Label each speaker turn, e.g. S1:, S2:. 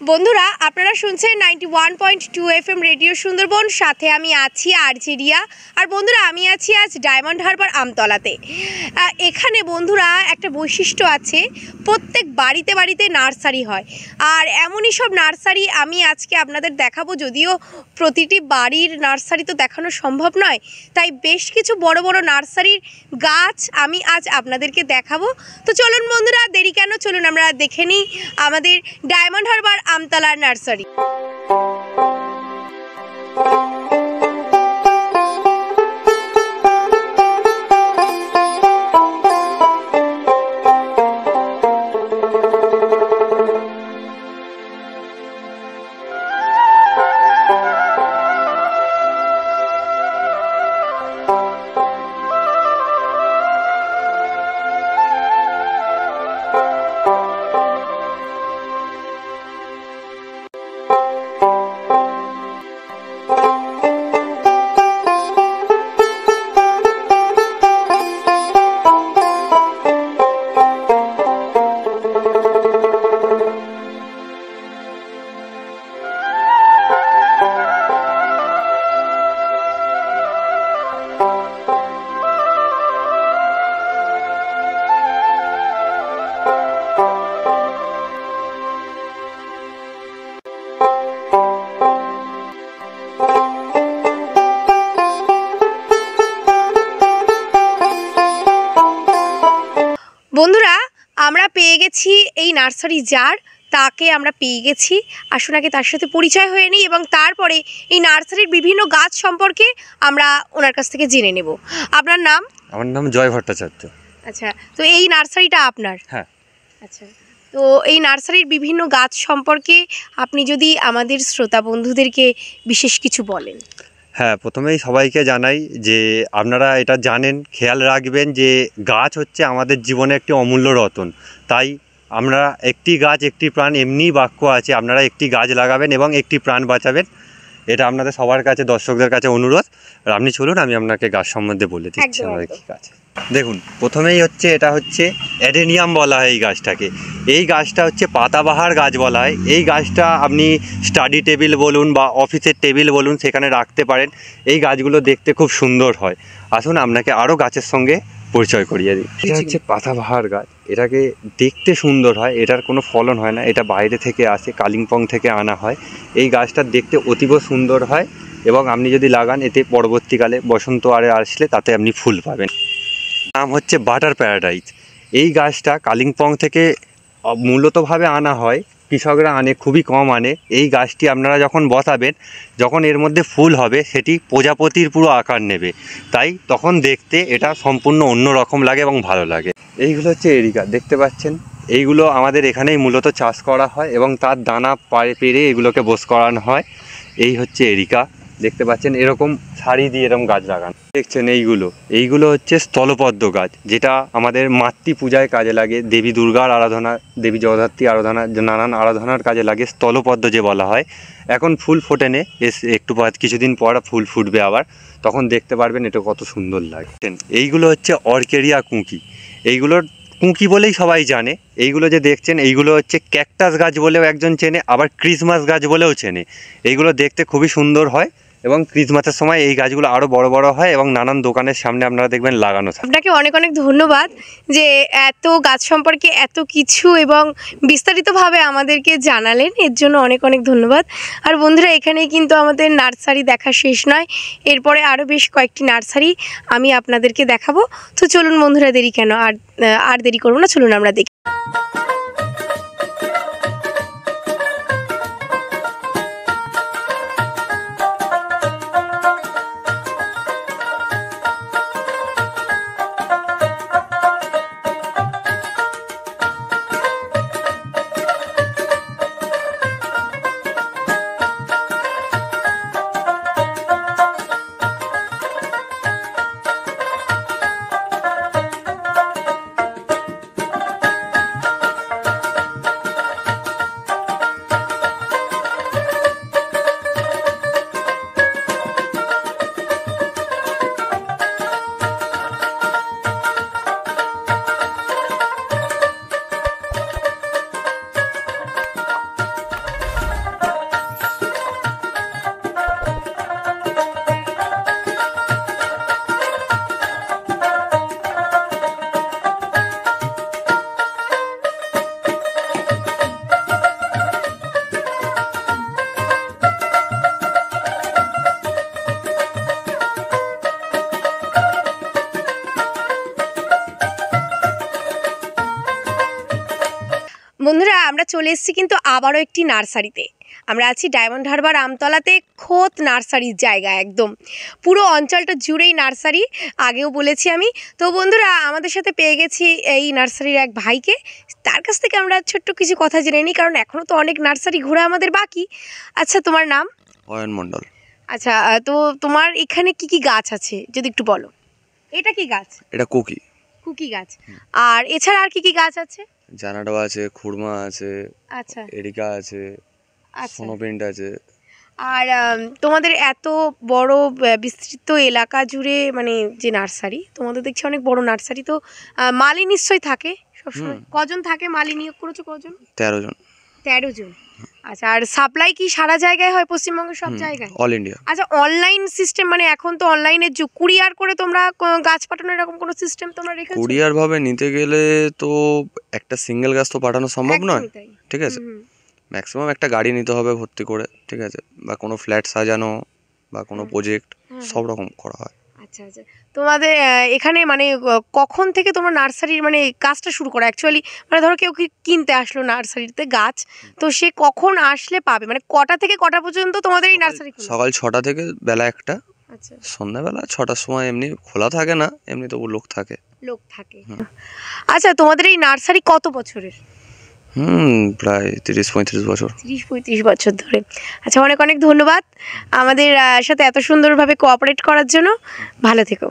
S1: বন্ধুরা আপনারা শুনছেন 91.2 FM রেডিও সুন্দরবন, সাথে আমি আছি আরজে রিয়া। আর বন্ধুরা আমি আছি আজ ডায়মন্ড হারবার আমতলাতে। এখানে বন্ধুরা একটা বৈশিষ্ট্য আছে, প্রত্যেক বাড়িতে বাড়িতে নার্সারি হয়। আর এমনই সব নার্সারি আমি আজকে আপনাদের দেখাবো, যদিও প্রতিটি বাড়ির নার্সারি তো দেখানো সম্ভব নয়, তাই বেশ কিছু বড় বড় নার্সারির গাছ আমি আজ আপনাদেরকে দেখাবো। তো চলুন বন্ধুরা, দেরি কেন, চলুন আমরা দেখে নিই আমাদের ডায়মন্ড হারবার আমতলার নার্সারি। বন্ধুরা আমরা পেয়ে গেছি এই নার্সারি যার, তাকে আমরা পেয়ে গেছি। আসুন আগে তার সাথে পরিচয় হয়ে নিই এবং তারপরে এই নার্সারির বিভিন্ন গাছ সম্পর্কে আমরা ওনার কাছ থেকে জেনে নেব। আপনার নাম?
S2: আমার নাম জয় ভট্টাচার্য।
S1: আচ্ছা, তো এই নার্সারিটা আপনার?
S2: হ্যাঁ।
S1: আচ্ছা, তো এই নার্সারির বিভিন্ন গাছ সম্পর্কে আপনি যদি আমাদের শ্রোতা বন্ধুদেরকে বিশেষ কিছু বলেন।
S2: হ্যাঁ, প্রথমেই সবাইকে জানাই যে আপনারা এটা জানেন, খেয়াল রাখবেন যে গাছ হচ্ছে আমাদের জীবনে একটি অমূল্য রতন। তাই আমরা একটি গাছ একটি প্রাণ, এমনি বাক্য আছে, আপনারা একটি গাছ লাগাবেন এবং একটি প্রাণ বাঁচাবেন। এটা আপনাদের সবার কাছে, দর্শকদের কাছে অনুরোধ। আর আপনি চলুন, আমি আপনাকে গাছ সম্বন্ধে বলে দিচ্ছি আমাদের কী গাছ। দেখুন, প্রথমেই হচ্ছে এটা হচ্ছে অ্যাডেনিয়াম বলা হয় এই গাছটাকে। এই গাছটা হচ্ছে পাতাবাহার গাছ বলা হয়। এই গাছটা আপনি স্টাডি টেবিল বলুন বা অফিসের টেবিল বলুন, সেখানে রাখতে পারেন। এই গাছগুলো দেখতে খুব সুন্দর হয়। আসুন আপনাকে আরও গাছের সঙ্গে পরিচয় করিয়ে দিই। এটা হচ্ছে পাতাবাহার গাছ। এটাকে দেখতে সুন্দর হয়, এটার কোনো ফলন হয় না, এটা বাইরে থেকে আসে, কালিম্পং থেকে আনা হয়। এই গাছটা দেখতে অতীব সুন্দর হয় এবং আপনি যদি লাগান, এতে পরবর্তীকালে বসন্ত আরে আসলে তাতে আপনি ফুল পাবেন। নাম হচ্ছে বাটার প্যারাডাইস। এই গাছটা কালিম্পং থেকে মূলতভাবে আনা হয়, কৃষকরা আনে, খুবই কম আনে। এই গাছটি আপনারা যখন বসাবেন, যখন এর মধ্যে ফুল হবে, সেটি প্রজাপতির পুরো আকার নেবে। তাই তখন দেখতে এটা সম্পূর্ণ অন্য রকম লাগে এবং ভালো লাগে। এইগুলো হচ্ছে এরিকা, দেখতে পাচ্ছেন। এইগুলো আমাদের এখানেই মূলত চাষ করা হয় এবং তার দানা পেরে এগুলোকে বোস করানো হয়। এই হচ্ছে এরিকা, দেখতে পাচ্ছেন। এরকম সারি দিয়ে এরকম গাছ লাগানো দেখছেন। এইগুলো হচ্ছে স্থলপদ্ম গাছ, যেটা আমাদের মাতৃ পূজায় কাজে লাগে, দেবী দুর্গার আরাধনা, দেবী জগদ্ধাত্রী আরাধনা, নানান আরাধনার কাজে লাগে স্থলপদ্ম যে বলা হয়। এখন ফুল ফোটেনে, একটু কিছুদিন পর ফুল ফুটবে আবার, তখন দেখতে পারবেন এটা কত সুন্দর লাগে। এইগুলো হচ্ছে অর্কেরিয়া কুঁকি। এইগুলোর কুঁকি বলেই সবাই জানে। এইগুলো যে দেখছেন, এইগুলো হচ্ছে ক্যাকটাস গাছ বলেও একজন চেনে, আবার ক্রিসমাস গাছ বলেও চেনে। এইগুলো দেখতে খুবই সুন্দর হয় এবং ক্রিসমাসের সময় এই গাছগুলো আরও বড় বড় হয় এবং নানান দোকানের সামনে আপনারা দেখবেন লাগানো থাকে।
S1: আপনাকে অনেক অনেক ধন্যবাদ যে এত গাছ সম্পর্কে এত কিছু এবং বিস্তারিতভাবে আমাদেরকে জানালেন, এর জন্য অনেক অনেক ধন্যবাদ। আর বন্ধুরা, এখানে কিন্তু আমাদের নার্সারি দেখা শেষ নয়, এরপরে আরও বেশ কয়েকটি নার্সারি আমি আপনাদেরকে দেখাবো। তো চলুন বন্ধুরা, দেরি কেন, আর দেরি করবো না, চলুন আমরা দেখি। চলে এসেছি কিন্তু আবারও একটি নার্সারিতে। আমরা আছি ডায়মন্ড হারবার আমতলাতে, খোত নার্সারির জায়গা একদম। পুরো অঞ্চলটা জুড়েই নার্সারি, আগেও বলেছি আমি। তো বন্ধুরা, আমাদের সাথে পেয়ে গেছি এই নার্সারির এক ভাইকে। তার কাছ থেকে আমরা ছোট্ট কিছু কথা জেনে নিই, কারণ এখনও তো অনেক নার্সারি ঘোরা আমাদের বাকি। আচ্ছা, তোমার নাম?
S3: অয়ন মণ্ডল।
S1: আচ্ছা, তো তোমার এখানে কি কি গাছ আছে যদি একটু বলো। এটা কি গাছ?
S3: এটা কুকি
S1: কুকি গাছ। আর এছাড়া আর কি কি গাছ আছে?
S3: জানাডোয়া আছে, খুরমা আছে,
S1: আচ্ছা
S3: এরিকা আছে,
S1: আচ্ছা।
S3: সোনোপিন্ট আছে।
S1: আর তোমাদের এত বড় বিস্তৃত এলাকা জুড়ে মানে যে নার্সারি, তোমাদের দেখছি অনেক বড় নার্সারি, তো মালি নিশ্চয়ই থাকে সবসময়। কজন থাকে মালি? নিয়োগ করেছো কজন?
S3: 13 জন।
S1: 13 জন। আচ্ছা, আর সাপ্লাই কি সারা জায়গায় হয়, পশ্চিমবঙ্গের সব জায়গায়?
S3: All India.
S1: আচ্ছা, অনলাইন সিস্টেম মানে এখন তো অনলাইনের যুগ, কুরিয়ার করে তোমরা গাছ পাঠানোর এরকম কোনো সিস্টেম তোমরা রেখেছো?
S3: কুরিয়ার ভাবে নিতে গেলে তো একটা সিঙ্গেল গাছ তো পাঠানো সম্ভব নয়,
S1: একদমই তাই।
S3: ঠিক আছে।
S1: হুম, হুম।
S3: ম্যাক্সিমাম একটা গাড়ি নিতে হবে ভর্তি করে, ঠিক আছে, বা কোনো ফ্ল্যাট সাজানো বা কোনো প্রজেক্ট, সব রকম করা হয়।
S1: আচ্ছা আচ্ছা, তোমাদের এখানে মানে কখন থেকে তোমরা নার্সারির মানে কাজটা শুরু করো অ্যাকচুয়ালি? মানে ধরো কেউ কিনতে আসলো নার্সারিতে গাছ, তো সে কখন আসলে পাবে? মানে কটা থেকে কটা পর্যন্ত তোমাদের এই নার্সারি খোলা?
S3: সকাল 6টা থেকে বেলা 1টা।
S1: আচ্ছা,
S3: সন্ধ্যাবেলা 6টার সময় এমনি খোলা থাকে না, এমনি তবু লোক থাকে।
S1: লোক থাকে। আচ্ছা, তোমাদের এই নার্সারি কত বছরের?
S3: প্রায় 30-35 বছর।
S1: 30-35 বছর ধরে। আচ্ছা, অনেক অনেক ধন্যবাদ আমাদের সাথে এত সুন্দরভাবে কোঅপারেট করার জন্য। ভালো থেকো।